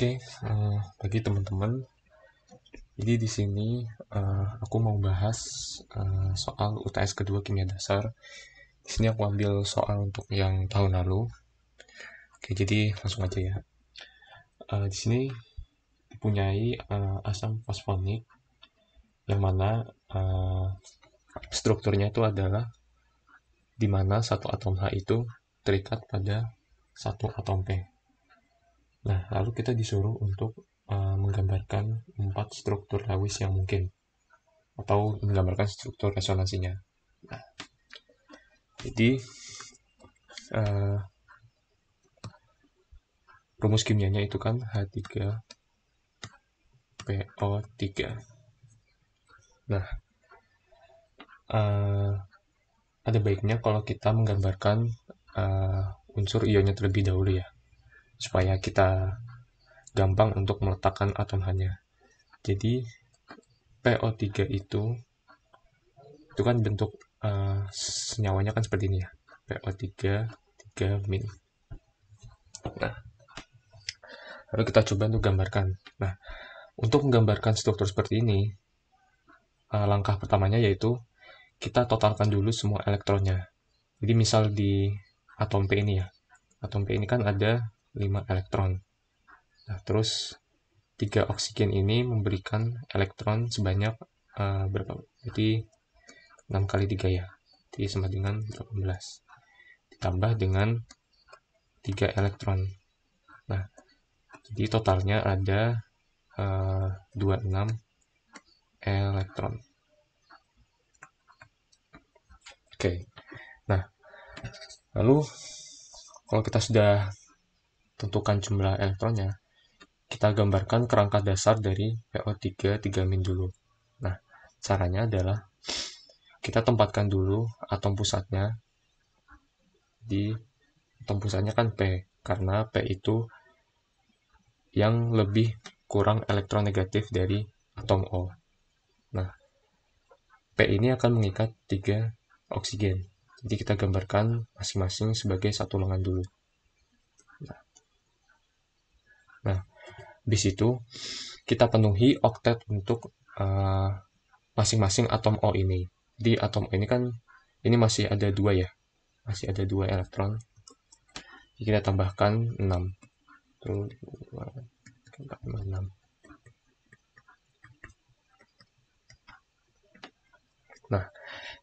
Oke, bagi teman-teman, jadi di sini aku mau bahas soal UTS kedua kimia dasar. Di sini aku ambil soal untuk yang tahun lalu. Oke, jadi langsung aja ya. Di sini dipunyai asam fosfonik yang mana strukturnya itu adalah di mana satu atom H itu terikat pada satu atom P. Nah, lalu kita disuruh untuk menggambarkan 4 struktur Lewis yang mungkin, atau menggambarkan struktur resonansinya. Nah, jadi rumus kimianya itu kan H3PO3. Nah, ada baiknya kalau kita menggambarkan unsur ionnya terlebih dahulu ya, supaya kita gampang untuk meletakkan atom H-nya. Jadi PO3 itu kan bentuk senyawanya kan seperti ini ya, PO3 3-. Nah, lalu kita coba untuk gambarkan. Nah, untuk menggambarkan struktur seperti ini, langkah pertamanya yaitu kita totalkan dulu semua elektronnya. Jadi misal di atom P ini ya, atom P ini kan ada 5 elektron. Nah, terus 3 oksigen ini memberikan elektron sebanyak berapa? Jadi 6 kali 3 ya, jadi sama dengan 18. Ditambah dengan 3 elektron. Nah, jadi totalnya ada 26 elektron. Oke, nah lalu kalau kita sudah tentukan jumlah elektronnya, kita gambarkan kerangka dasar dari PO3 3- dulu. Nah, caranya adalah kita tempatkan dulu atom pusatnya di atom pusatnya kan P, karena P itu yang lebih kurang elektron negatif dari atom O. Nah, P ini akan mengikat 3 oksigen. Jadi kita gambarkan masing-masing sebagai satu lengan dulu. Nah, di situ kita penuhi oktet untuk masing-masing atom O ini. Di atom O ini kan ini masih ada 2 ya, masih ada 2 elektron. Jadi kita tambahkan 6. 6. Nah,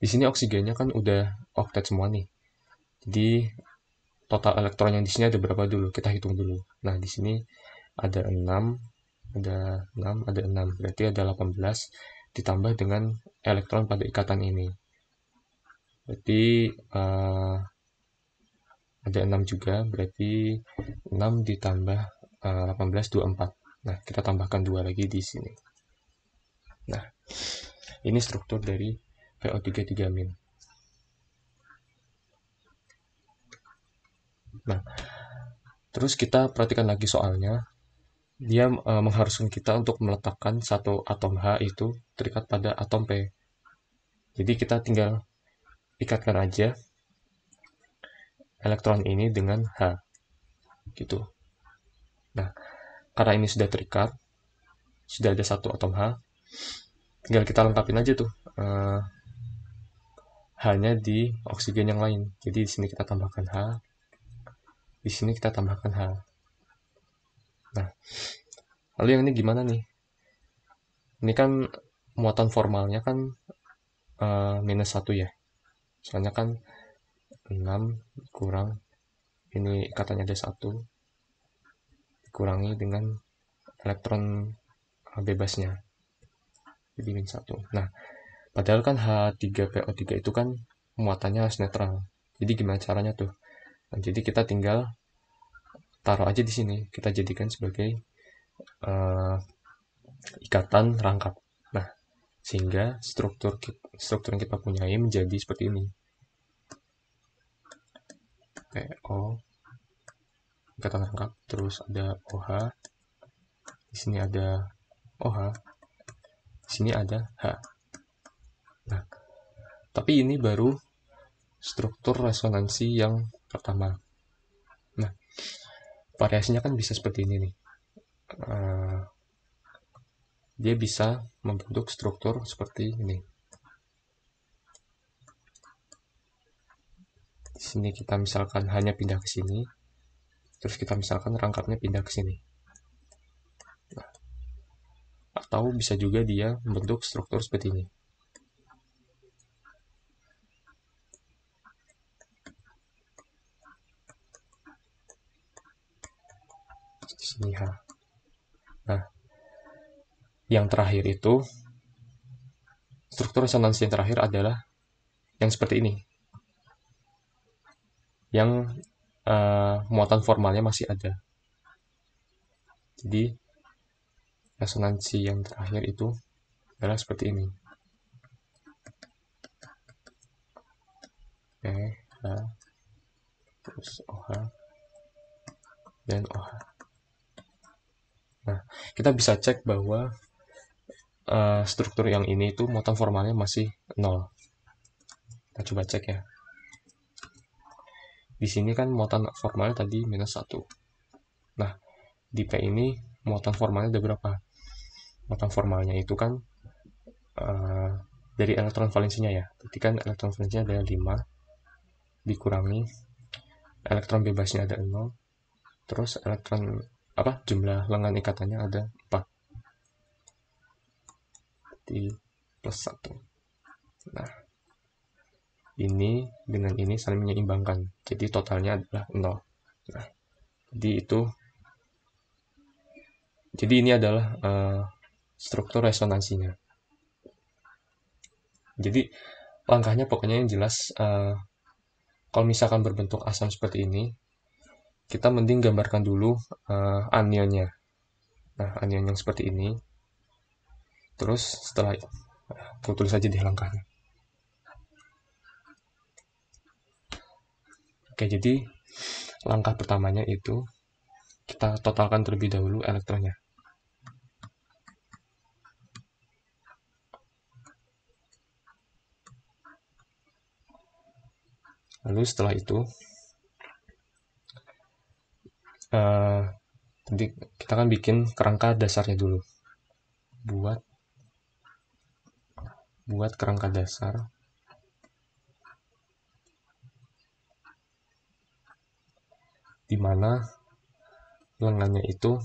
di sini oksigennya kan udah oktet semua nih. Jadi total elektron yang di sini ada berapa dulu? Kita hitung dulu. Nah, di sini ada 6, ada 6, ada 6. Berarti ada 18 ditambah dengan elektron pada ikatan ini. Berarti ada 6 juga, berarti 6 ditambah 18, 24. Nah, kita tambahkan 2 lagi di sini. Nah, ini struktur dari PO3 3-. Nah, terus kita perhatikan lagi soalnya. Dia mengharuskan kita untuk meletakkan satu atom H itu terikat pada atom P. Jadi kita tinggal ikatkan aja elektron ini dengan H. Gitu. Nah, karena ini sudah terikat, sudah ada satu atom H, tinggal kita lengkapin aja tuh H-nya di oksigen yang lain. Jadi di sini kita tambahkan H, di sini kita tambahkan H. Nah, lalu yang ini gimana nih? Ini kan muatan formalnya kan minus 1 ya. Soalnya kan 6 kurang, ini ikatannya ada 1, dikurangi dengan elektron bebasnya. Jadi min 1. Nah, padahal kan H3PO3 itu kan muatannya harus netral. Jadi gimana caranya tuh? Nah, jadi kita tinggal taruh aja di sini. Kita jadikan sebagai ikatan rangkap. Nah, sehingga struktur yang kita punyai menjadi seperti ini. PO, ikatan rangkap, terus ada OH, di sini ada OH, di sini ada H. Nah, tapi ini baru struktur resonansi yang pertama. Nah, variasinya kan bisa seperti ini nih. dia bisa membentuk struktur seperti ini. Di sini kita misalkan hanya pindah ke sini, terus kita misalkan rangkapnya pindah ke sini. Nah, atau bisa juga dia membentuk struktur seperti ini. Di sini H. Nah, yang terakhir itu, struktur resonansi yang terakhir adalah yang seperti ini. Yang muatan formalnya masih ada. Jadi, resonansi yang terakhir itu adalah seperti ini. Oke, H, terus OH, dan OH. Nah, kita bisa cek bahwa struktur yang ini itu muatan formalnya masih 0. Kita coba cek ya. Di sini kan muatan formalnya tadi minus 1. Nah, di P ini muatan formalnya ada berapa? Muatan formalnya itu kan dari elektron valensinya ya. Berarti kan elektron valensinya ada 5 dikurangi elektron bebasnya ada 0. Terus elektron jumlah lengan ikatannya ada 4. Berarti plus 1. Nah, ini dengan ini saling menyeimbangkan. Jadi totalnya adalah 0. Nah, jadi ini adalah struktur resonansinya. Jadi langkahnya pokoknya yang jelas, kalau misalkan berbentuk asam seperti ini, kita mending gambarkan dulu anionnya. Nah, anion yang seperti ini. Terus setelah aku tulis aja di langkahnya. Oke, jadi langkah pertamanya itu kita totalkan terlebih dahulu elektronnya. Lalu setelah itu kita akan bikin kerangka dasarnya dulu. Buat kerangka dasar. Di mana lengannya itu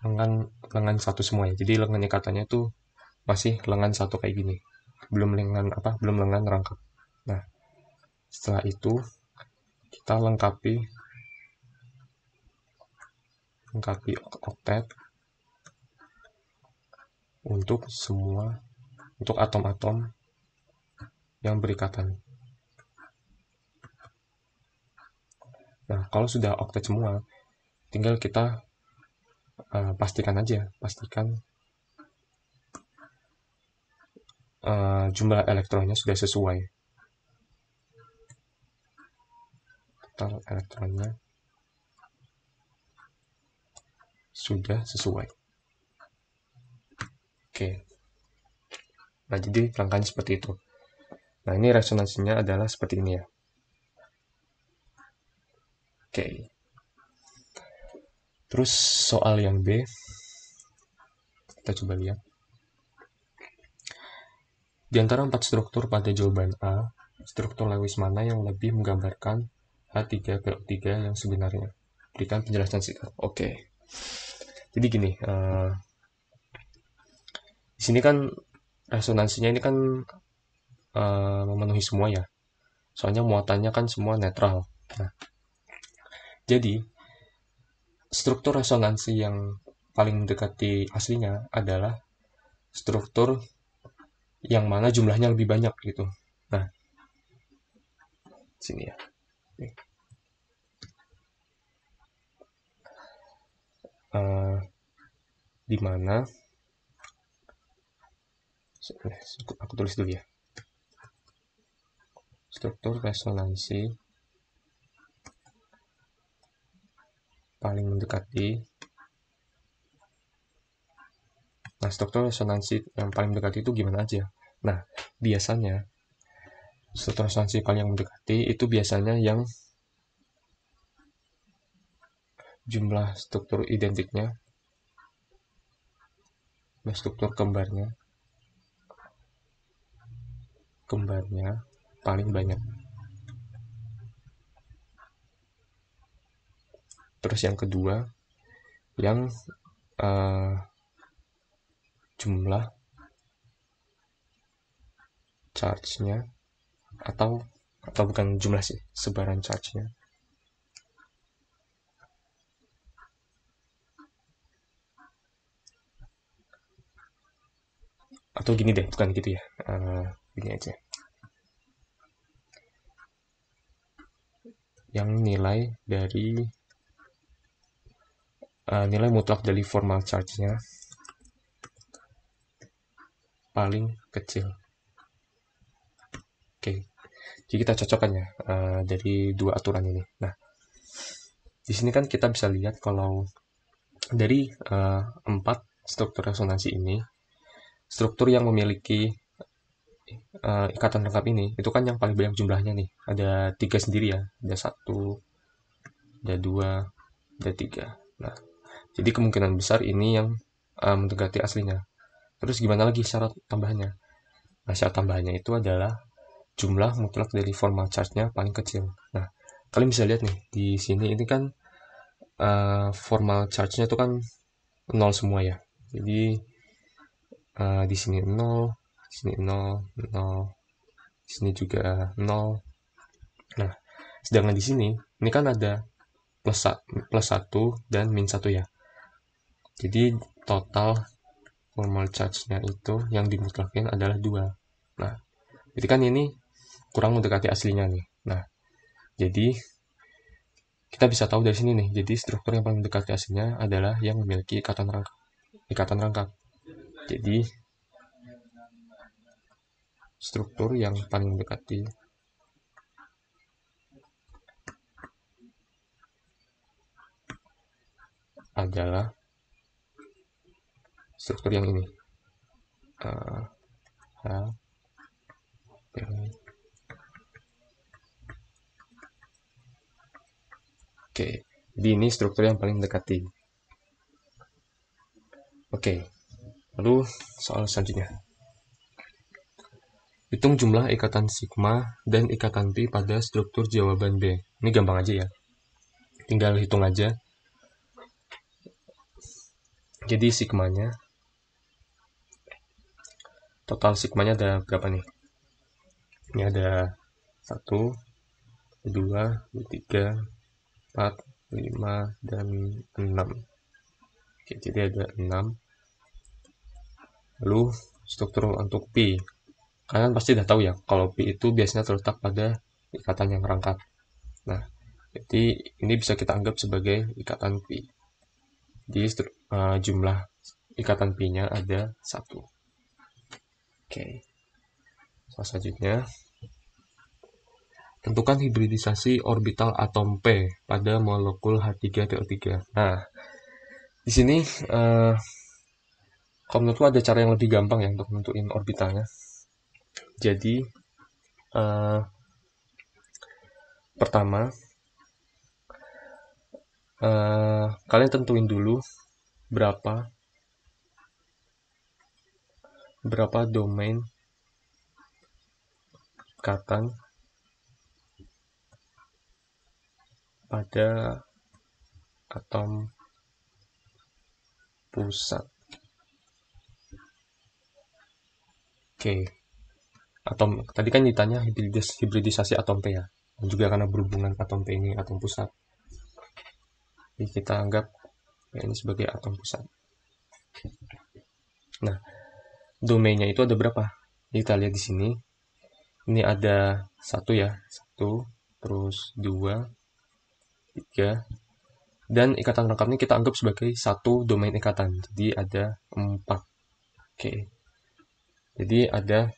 lengan satu semua ya. Jadi lengan ikatannya itu masih lengan satu kayak gini. Belum lengan rangkap. Nah, setelah itu kita lengkapi oktet untuk atom-atom yang berikatan. Nah, kalau sudah oktet semua, tinggal kita pastikan jumlah elektronnya sudah sesuai. Total elektronnya sudah sesuai. Oke. Nah, jadi rangkanya seperti itu. Nah, ini resonansinya adalah seperti ini ya. Oke. Terus soal yang B, kita coba lihat. Di antara 4 struktur pada jawaban A, struktur Lewis mana yang lebih menggambarkan H3PO3 yang sebenarnya? Berikan penjelasan singkat. Oke. Jadi gini, di sini kan resonansinya ini kan memenuhi semua ya. Soalnya muatannya kan semua netral. Nah, jadi struktur resonansi yang paling mendekati aslinya adalah struktur yang mana jumlahnya lebih banyak gitu. Nah, sini ya. Di mana aku tulis dulu ya. Struktur resonansi paling mendekati. Nah, struktur resonansi yang paling mendekati itu gimana aja? Nah, biasanya struktur resonansi paling mendekati itu biasanya yang jumlah struktur identiknya, struktur kembarnya paling banyak. Terus yang kedua, yang jumlah charge-nya, atau bukan jumlah sih, sebaran charge-nya. Atau gini deh, bukan gitu ya. Gini aja. Yang nilai dari nilai mutlak dari formal charge-nya paling kecil. Oke, jadi kita cocokkan ya dari dua aturan ini. Nah, di sini kan kita bisa lihat kalau dari 4 struktur resonansi ini, struktur yang memiliki ikatan lengkap ini, itu kan yang paling banyak jumlahnya nih. Ada 3 sendiri ya, ada 1, ada 2, ada 3. Nah, jadi kemungkinan besar ini yang mendekati aslinya. Terus gimana lagi syarat tambahannya? Nah, syarat tambahannya itu adalah jumlah mutlak dari formal charge-nya paling kecil. Nah, kalian bisa lihat nih, di sini ini kan formal charge-nya itu kan 0 semua ya. Jadi di sini 0, di sini 0, 0, di sini juga 0. Nah, sedangkan di sini ini kan ada plus 1 dan min 1 ya. Jadi total formal charge-nya itu yang dimutlakin adalah 2. Nah, jadi kan ini kurang mendekati aslinya nih. Nah, jadi kita bisa tahu dari sini nih. Jadi struktur yang paling mendekati aslinya adalah yang memiliki ikatan rangkap. Jadi struktur yang paling mendekati adalah struktur yang ini. Oke, jadi ini struktur yang paling mendekati. Oke, lalu soal selanjutnya. Hitung jumlah ikatan sigma dan ikatan pi pada struktur jawaban B. Ini gampang aja ya. Tinggal hitung aja. Jadi sigmanya, total sigmanya ada berapa nih? Ini ada 1, 2, 3, 4, 5, dan 6. Oke, jadi ada 6. Lalu struktur untuk pi. Kalian pasti udah tahu ya, kalau pi itu biasanya terletak pada ikatan yang rangkap. Nah, jadi ini bisa kita anggap sebagai ikatan pi. Jadi jumlah ikatan pi-nya ada 1. Oke. Soal selanjutnya, tentukan hibridisasi orbital atom P pada molekul H3PO3. Nah, di sini kalau menurutku ada cara yang lebih gampang ya untuk nentuin orbitalnya. Jadi pertama, kalian tentuin dulu berapa domain ikatan pada atom pusat. Oke. Atom tadi kan ditanya hibridisasi atom P ya. Dan juga karena berhubungan atom P ini atom pusat. Jadi kita anggap ini sebagai atom pusat. Nah, domainnya itu ada berapa? Jadi kita lihat di sini. Ini ada 1 ya. 1, terus 2, 3. Dan ikatan rangkap ini kita anggap sebagai satu domain ikatan. Jadi ada 4. Oke. Jadi ada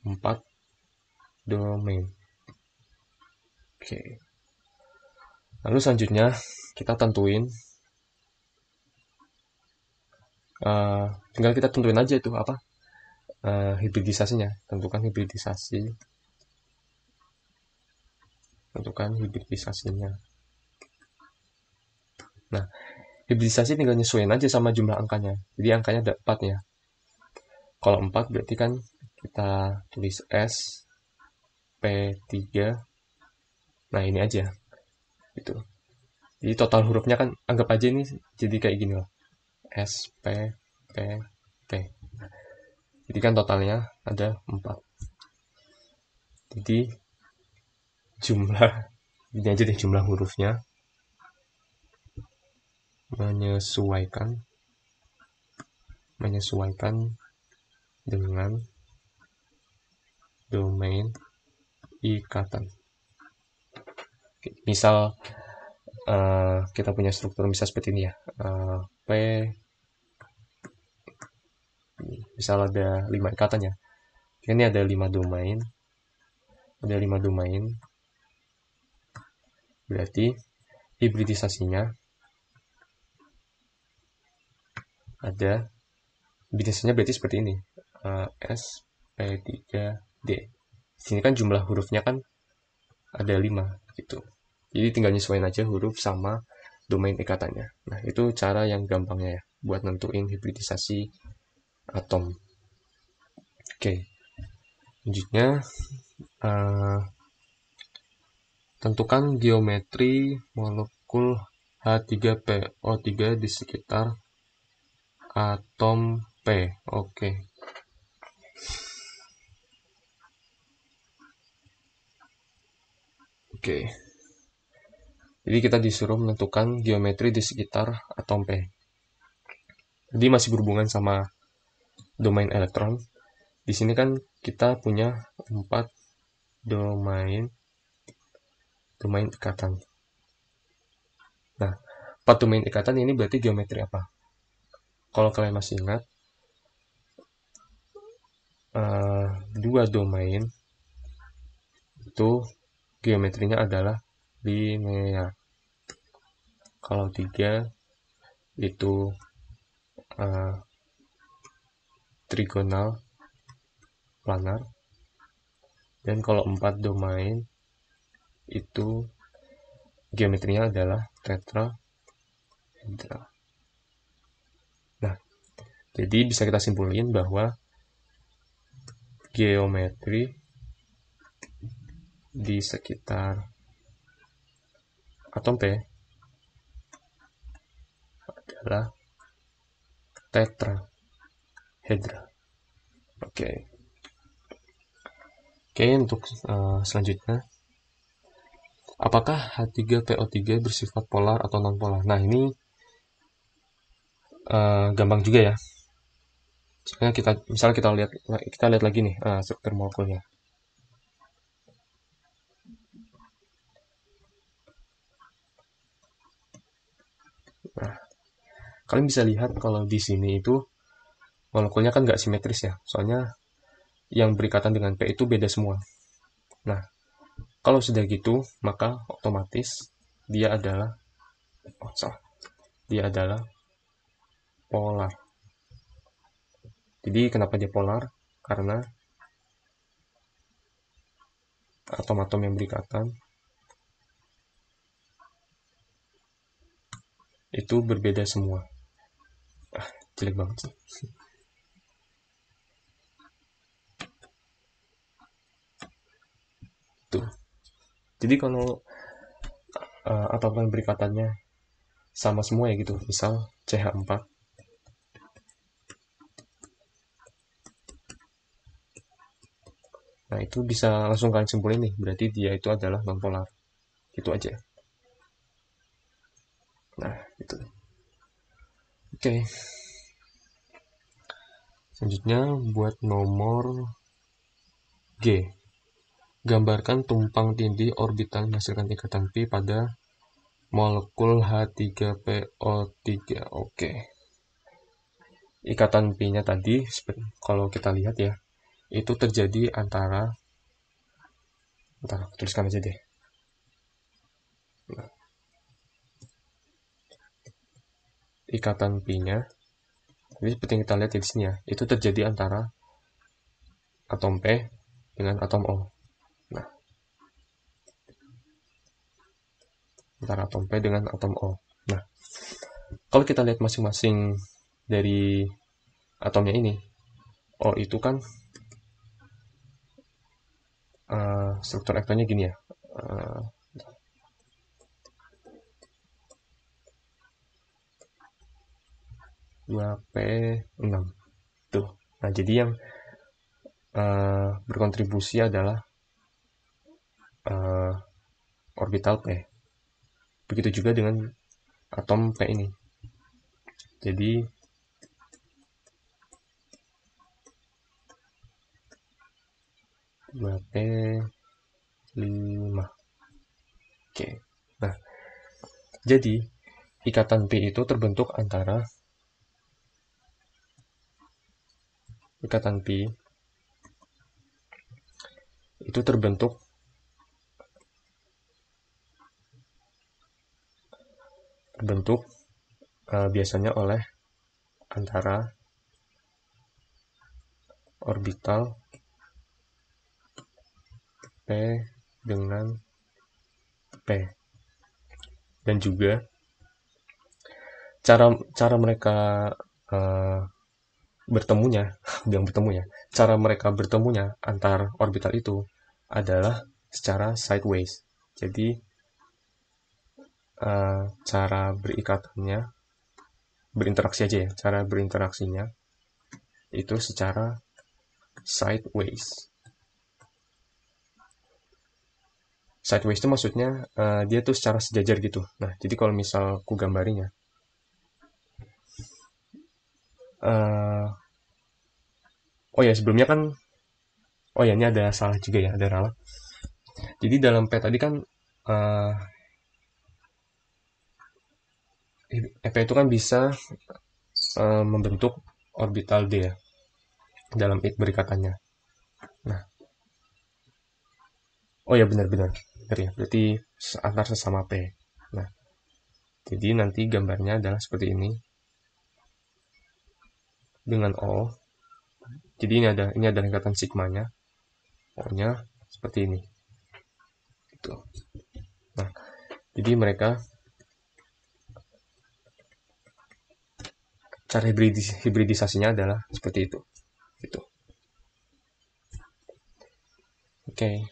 4 domain. Oke. Lalu selanjutnya kita tentuin tinggal kita tentuin aja itu apa hibridisasinya. Tentukan hibridisasinya. Nah, hibridisasi tinggal nyesuaiin aja sama jumlah angkanya. Jadi angkanya ada 4 ya. Kalau 4 berarti kan kita tulis S, P3. Nah, ini aja. Gitu. Jadi total hurufnya kan anggap aja ini jadi kayak gini loh. S, P, P, T. Jadi kan totalnya ada 4. Jadi jumlah, ini aja deh jumlah hurufnya. Menyesuaikan dengan domain ikatan. Misal kita punya struktur misal seperti ini ya. P, misal ada 5 ikatan ya. Ini ada 5 domain. Berarti hibridisasinya berarti seperti ini. S, P3, D. Di sini kan jumlah hurufnya kan ada 5 gitu. Jadi tinggal nyesuaiin aja huruf sama domain ikatannya. Nah, itu cara yang gampangnya ya buat nentuin hibridisasi atom. Oke. Selanjutnya tentukan geometri molekul H3PO3 di sekitar atom P. Oke. Jadi kita disuruh menentukan geometri di sekitar atom P. Jadi masih berhubungan sama domain elektron. Di sini kan kita punya 4 domain ikatan. Nah, 4 domain ikatan ini berarti geometri apa? Kalau kalian masih ingat, 2 domain itu geometrinya adalah linear. Kalau 3 itu trigonal planar. Dan kalau 4 domain itu geometrinya adalah tetrahedral. Nah, jadi bisa kita simpulin bahwa geometri di sekitar atom P adalah tetrahedral. Oke, untuk selanjutnya, apakah H3PO3 bersifat polar atau non-polar? Nah, ini gampang juga ya. Misalnya kita lihat lagi nih struktur molekulnya. Nah, kalian bisa lihat kalau di sini itu molekulnya kan nggak simetris ya, soalnya yang berikatan dengan P itu beda semua. Nah, kalau sudah gitu, maka otomatis dia adalah polar. Jadi kenapa dia polar? Karena atom-atom yang berikatan itu berbeda semua. Jelek banget sih. Tuh. Jadi kalau atom yang berikatannya sama semua ya gitu, misal CH4, nah itu bisa langsung kalian simpulin nih, berarti dia itu adalah non-polar. Gitu aja. Nah, itu. Oke. Selanjutnya buat nomor G. Gambarkan tumpang tindih orbital menghasilkan ikatan pi pada molekul H3PO3. Oke. Ikatan pi-nya tadi, kalau kita lihat ya, itu terjadi antara, tuliskan aja deh. Nah, ikatan pi-nya, jadi seperti yang kita lihat di sini ya, itu terjadi antara atom P dengan atom O. Nah, antara atom P dengan atom O. Nah, Kalau kita lihat masing-masing dari atomnya ini, oh itu kan struktur elektronnya gini ya. 2p6 tuh. Nah, jadi yang berkontribusi adalah orbital p. Begitu juga dengan atom p ini. Jadi 2p5. Oke. Nah, jadi ikatan p itu terbentuk antara ikatan p itu terbentuk biasanya oleh antara orbital p dengan p, dan juga cara mereka bertemunya cara mereka bertemunya antar orbital itu adalah secara sideways. Jadi cara berinteraksinya itu secara sideways. Sideways itu maksudnya dia tuh secara sejajar gitu. Nah, jadi kalau misal ku gambarinya, oh ya sebelumnya kan, oh ya ini ada salah juga ya, ada ralat. Jadi dalam P tadi kan EP itu kan bisa membentuk orbital D ya dalam berikatannya. Nah, oh ya benar-benar ya, berarti antar sesama P. Nah, jadi nanti gambarnya adalah seperti ini dengan O. Jadi ini ada ikatan sigmanya, O-nya seperti ini. Gitu. Nah, jadi mereka cara hibridisasinya adalah seperti itu. Gitu. Oke.